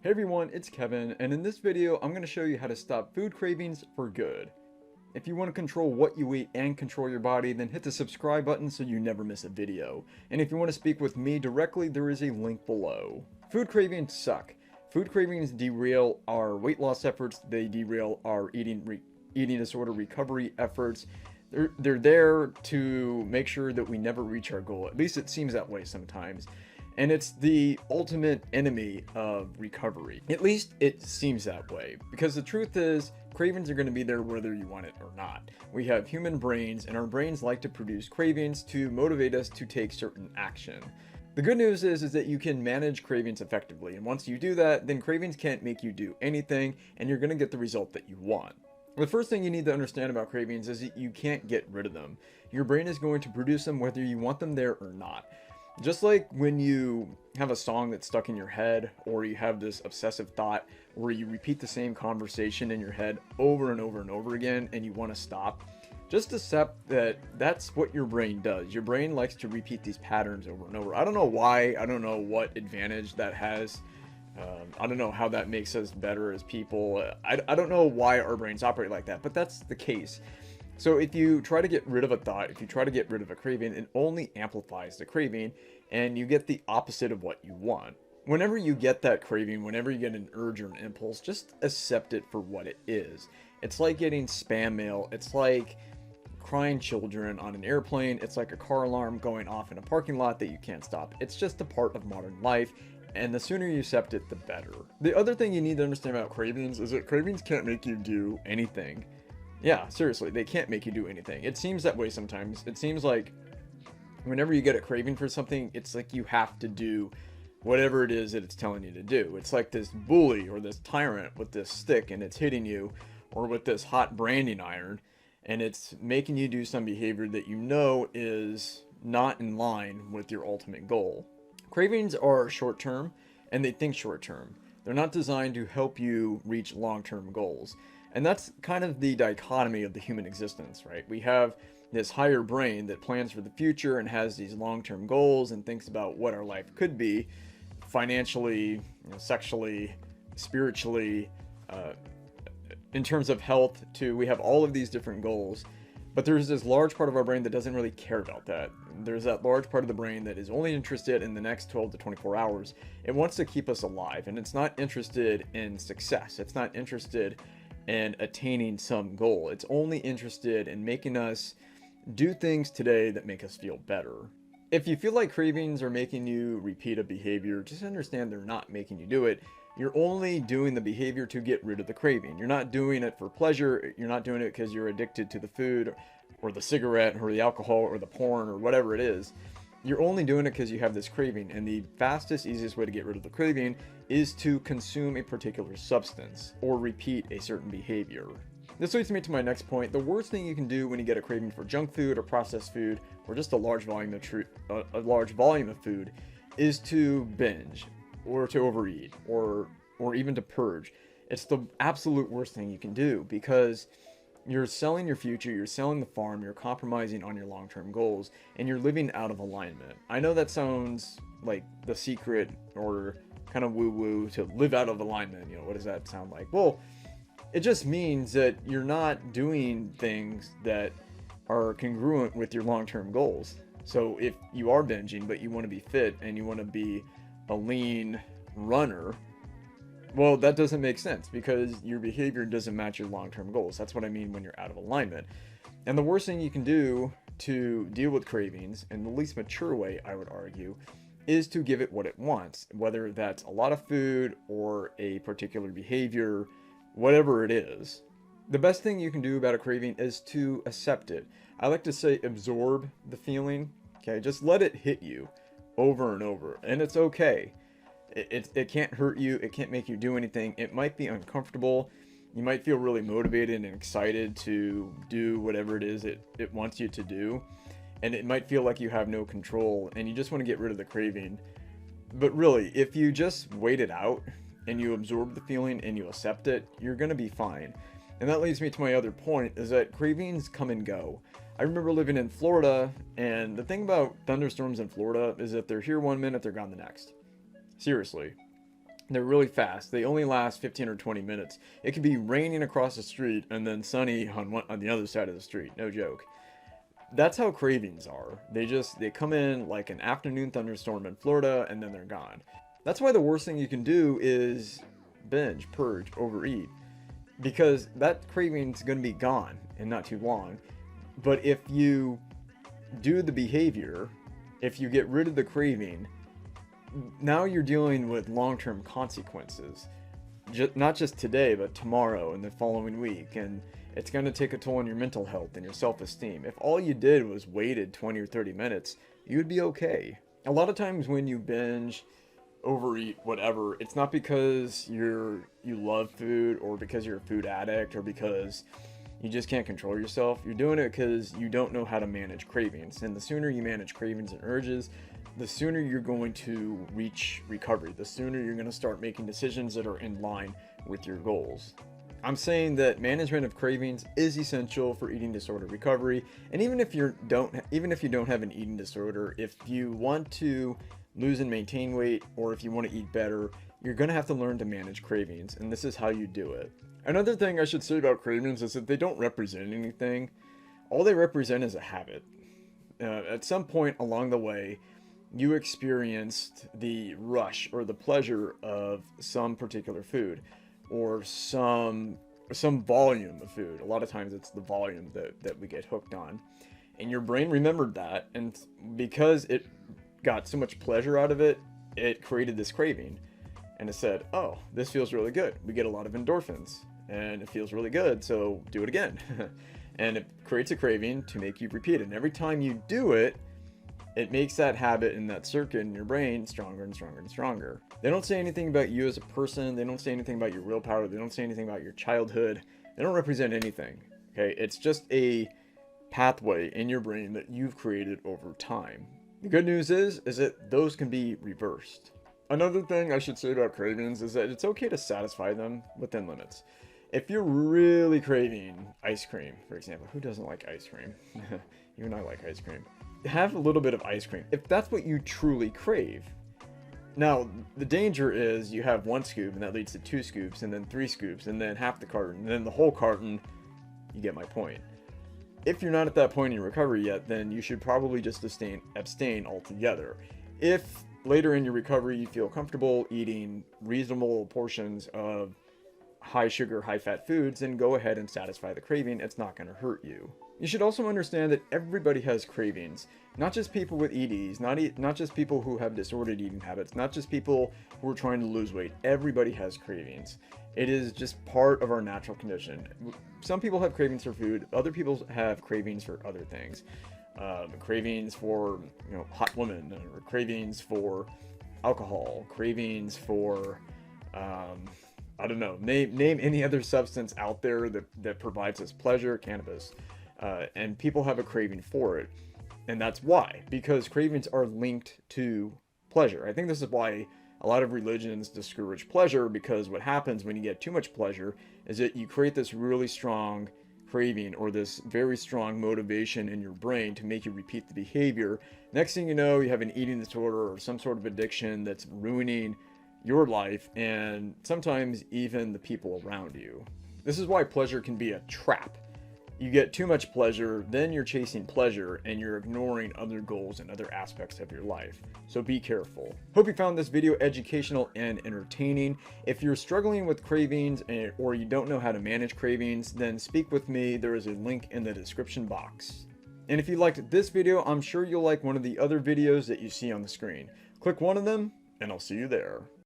Hey everyone, it's Kevin, and in this video, I'm going to show you how to stop food cravings for good. If you want to control what you eat and control your body, then hit the subscribe button so you never miss a video. And if you want to speak with me directly, there is a link below. Food cravings suck. Food cravings derail our weight loss efforts, they derail our eating disorder recovery efforts. They're there to make sure that we never reach our goal. At least it seems that way sometimes. And it's the ultimate enemy of recovery. At least it seems that way. Because the truth is, cravings are going to be there whether you want it or not. We have human brains, and our brains like to produce cravings to motivate us to take certain action. The good news is that you can manage cravings effectively. And once you do that, then cravings can't make you do anything, and you're going to get the result that you want. The first thing you need to understand about cravings is that you can't get rid of them. Your brain is going to produce them whether you want them there or not. Just like when you have a song that's stuck in your head, or you have this obsessive thought where you repeat the same conversation in your head over and over and over again and you want to stop, just accept that that's what your brain does. Your brain likes to repeat these patterns over and over. I don't know why, I don't know what advantage that has. I don't know how that makes us better as people. I don't know why our brains operate like that, but that's the case. So if you try to get rid of a thought, if you try to get rid of a craving, it only amplifies the craving and you get the opposite of what you want. Whenever you get that craving, whenever you get an urge or an impulse, just accept it for what it is. It's like getting spam mail. It's like crying children on an airplane. It's like a car alarm going off in a parking lot that you can't stop. It's just a part of modern life. And the sooner you accept it, the better. The other thing you need to understand about cravings is that cravings can't make you do anything. Yeah, seriously, they can't make you do anything. It seems that way sometimes. It seems like whenever you get a craving for something, it's like you have to do whatever it is that it's telling you to do. It's like this bully or this tyrant with this stick and it's hitting you, or with this hot branding iron, and it's making you do some behavior that you know is not in line with your ultimate goal. Cravings are short term and they think short term. They're not designed to help you reach long-term goals. And that's kind of the dichotomy of the human existence, right? We have this higher brain that plans for the future and has these long-term goals and thinks about what our life could be financially, sexually, spiritually, in terms of health too. We have all of these different goals, but there's this large part of our brain that doesn't really care about that. There's that large part of the brain that is only interested in the next 12 to 24 hours. It wants to keep us alive, and it's not interested in success. It's not interested and attaining some goal. It's only interested in making us do things today that make us feel better. If you feel like cravings are making you repeat a behavior, just understand they're not making you do it. You're only doing the behavior to get rid of the craving. You're not doing it for pleasure. You're not doing it because you're addicted to the food or the cigarette or the alcohol or the porn or whatever it is. You're only doing it because you have this craving, and the fastest, easiest way to get rid of the craving is to consume a particular substance or repeat a certain behavior. This leads me to my next point. The worst thing you can do when you get a craving for junk food or processed food or just a large volume of food is to binge or to overeat or even to purge. It's the absolute worst thing you can do, because you're selling your future, you're selling the farm, you're compromising on your long-term goals, and you're living out of alignment. I know that sounds like the secret or kind of woo-woo to live out of alignment. What does that sound like? Well, it just means that you're not doing things that are congruent with your long-term goals. So if you are binging, but you want to be fit and you want to be a lean runner, well, that doesn't make sense because your behavior doesn't match your long-term goals. That's what I mean when you're out of alignment. And the worst thing you can do to deal with cravings, in the least mature way, I would argue, is to give it what it wants, whether that's a lot of food or a particular behavior, whatever it is. The best thing you can do about a craving is to accept it. I like to say absorb the feeling, okay? Just let it hit you over and over, and it's okay. It can't hurt you. It can't make you do anything. It might be uncomfortable. You might feel really motivated and excited to do whatever it is it wants you to do. And it might feel like you have no control and you just want to get rid of the craving. But really, if you just wait it out and you absorb the feeling and you accept it, you're going to be fine. And that leads me to my other point, is that cravings come and go. I remember living in Florida, and the thing about thunderstorms in Florida is that they're here one minute, they're gone the next. Seriously. They're really fast. They only last 15 or 20 minutes. It could be raining across the street and then sunny on the other side of the street. No joke. That's how cravings are. They come in like an afternoon thunderstorm in Florida and then they're gone. That's why the worst thing you can do is binge, purge, overeat, because that craving's going to be gone in not too long. But if you do the behavior, if you get rid of the craving, now you're dealing with long-term consequences. Not just today, but tomorrow and the following week. And it's going to take a toll on your mental health and your self-esteem. If all you did was waited 20 or 30 minutes, you would be okay. A lot of times when you binge, overeat, whatever, it's not because you love food or because you're a food addict or because you just can't control yourself. You're doing it because you don't know how to manage cravings. And the sooner you manage cravings and urges, the sooner you're going to reach recovery. The sooner you're going to start making decisions that are in line with your goals. I'm saying that management of cravings is essential for eating disorder recovery. And even if you don't have an eating disorder, if you want to lose and maintain weight, or if you want to eat better, you're going to have to learn to manage cravings. And this is how you do it. Another thing I should say about cravings is that they don't represent anything. All they represent is a habit. At some point along the way, you experienced the rush or the pleasure of some particular food or some volume of food. A lot of times it's the volume that we get hooked on. And your brain remembered that, and because it got so much pleasure out of it, it created this craving. And it said, oh, this feels really good. We get a lot of endorphins, and it feels really good, so do it again. And it creates a craving to make you repeat it. And every time you do it, it makes that habit and that circuit in your brain stronger and stronger and stronger. They don't say anything about you as a person. They don't say anything about your willpower. They don't say anything about your childhood. They don't represent anything. Okay, it's just a pathway in your brain that you've created over time. The good news is that those can be reversed. Another thing I should say about cravings is that it's okay to satisfy them within limits. If you're really craving ice cream, for example, who doesn't like ice cream? You and I like ice cream. Have a little bit of ice cream if that's what you truly crave. Now, the danger is you have 1 scoop and that leads to 2 scoops and then 3 scoops and then half the carton and then the whole carton. You get my point. If you're not at that point in recovery yet, then you should probably just abstain altogether. If later in your recovery you feel comfortable eating reasonable portions of high sugar, high fat foods, then go ahead and satisfy the craving. It's not going to hurt you. You should also understand that everybody has cravings, not just people with EDs, not just people who have disordered eating habits, not just people who are trying to lose weight. Everybody has cravings. It is just part of our natural condition. Some people have cravings for food, other people have cravings for other things. Cravings for hot women, or cravings for alcohol, cravings for I don't know, name any other substance out there that provides us pleasure, cannabis. And people have a craving for it. And that's why, because cravings are linked to pleasure. I think this is why a lot of religions discourage pleasure, because what happens when you get too much pleasure is that you create this really strong craving or this very strong motivation in your brain to make you repeat the behavior. Next thing you know, you have an eating disorder or some sort of addiction that's ruining your life and sometimes even the people around you. This is why pleasure can be a trap. You get too much pleasure, then you're chasing pleasure and you're ignoring other goals and other aspects of your life. So be careful. Hope you found this video educational and entertaining. If you're struggling with cravings or you don't know how to manage cravings, then speak with me. There is a link in the description box. And if you liked this video, I'm sure you'll like one of the other videos that you see on the screen. Click one of them and I'll see you there.